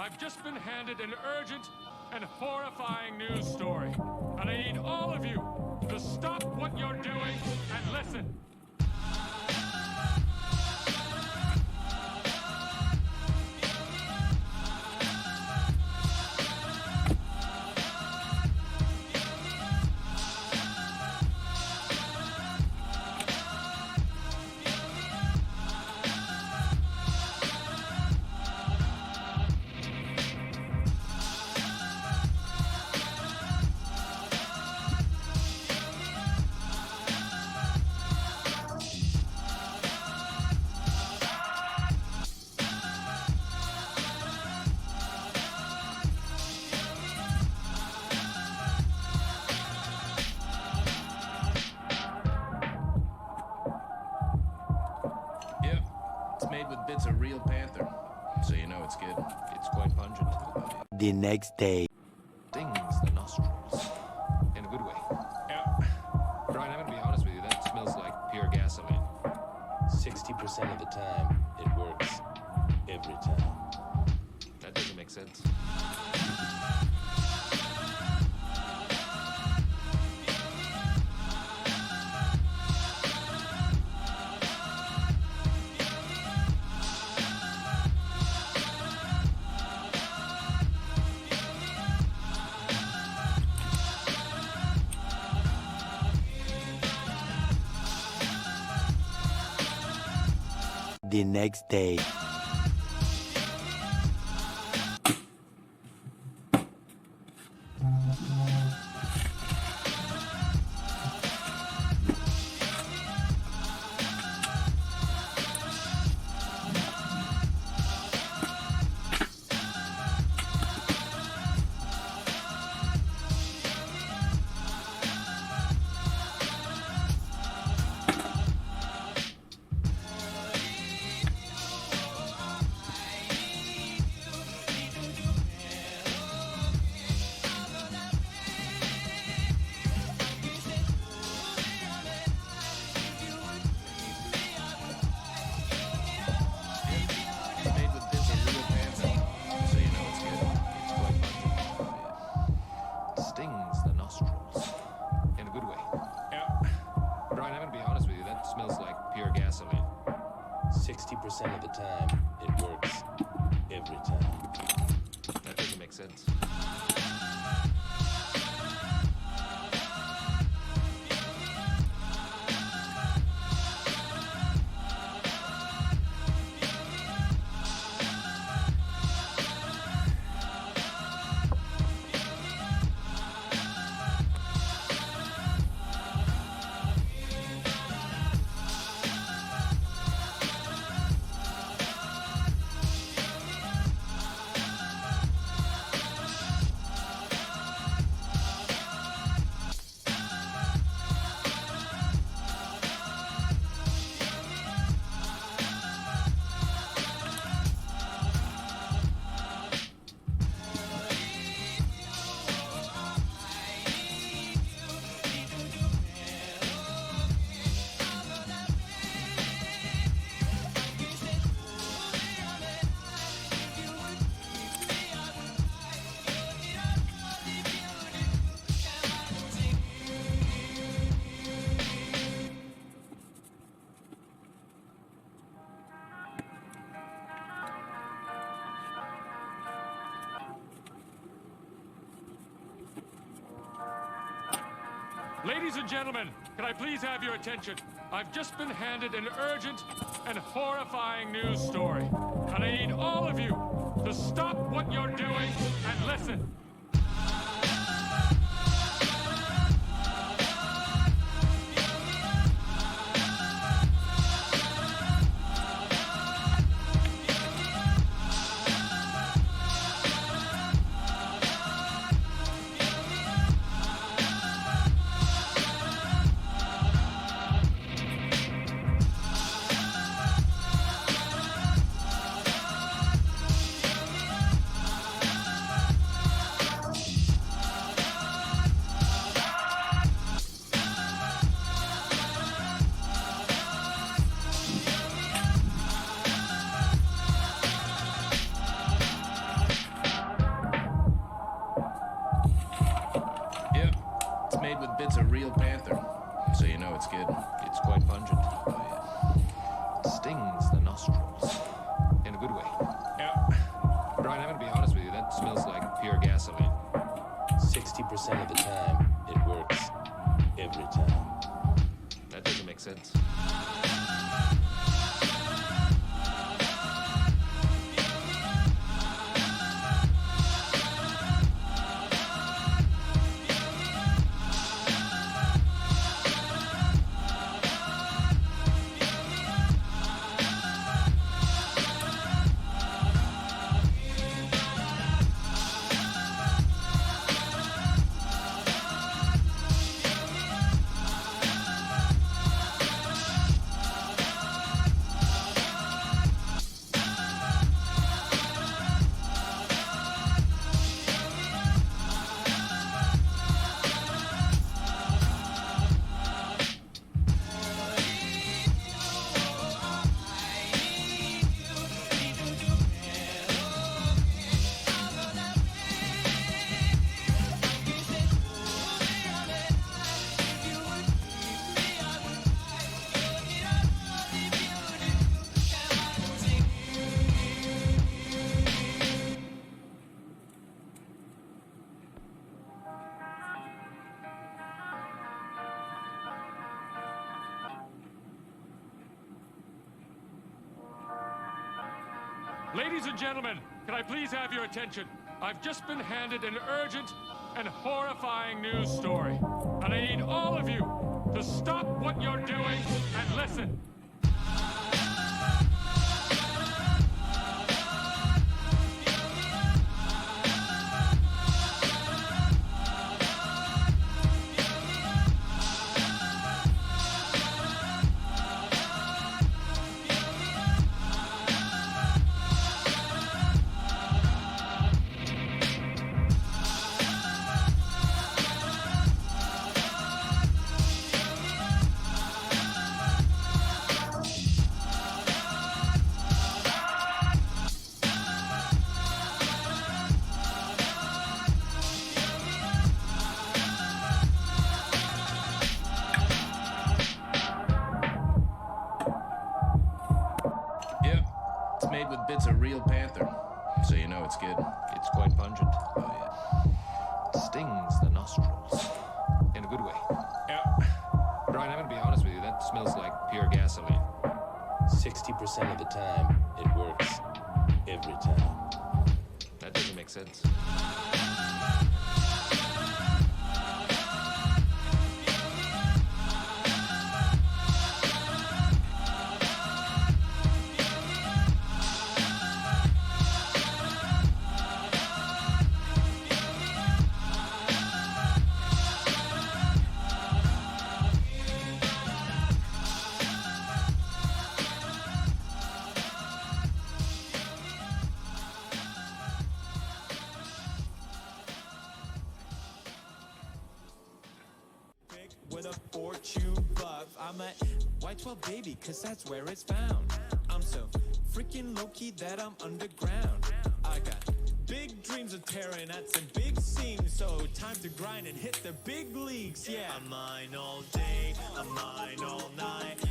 I've just been handed an urgent and horrifying news story. And I need all of you to stop what you're doing and listen. It's a real panther, so you know it's good. It's quite pungent. The next day. Stings the nostrils. In a good way. Yeah. Brian, I'm gonna be honest with you, that smells like pure gasoline. 60% of the time, it works. Every time. That doesn't make sense. The next day. Stings the nostrils. In a good way. Yeah. Brian, I'm gonna be honest with you, that smells like pure gasoline. 60% of the time, it works. Every time. That doesn't make sense. Ladies and gentlemen, can I please have your attention? I've just been handed an urgent and horrifying news story. And I need all of you to stop what you're doing and listen. bits of real panther, so you know it's good. It's quite pungent. Stings the nostrils. In a good way. Brian, I'm gonna be honest with you, that smells like pure gasoline. 60% of the time, it works. Every time. That doesn't make sense. Ladies and gentlemen, can I please have your attention? I've just been handed an urgent and horrifying news story. And I need all of you to stop what you're doing and listen. It's made with bits of real panther, so you know it's good. It's quite pungent. Stings the nostrils. In a good way. Brian, I'm gonna be honest with you, that smells like pure gasoline. 60% of the time, it works. Every time. That doesn't make sense. With a fortune buff, I'm a white 12 baby, cause that's where it's found. I'm so freaking low-key that I'm underground. I got big dreams of tearing at some big seams, so time to grind and hit the big leagues, yeah. I mine all day, I mine all night,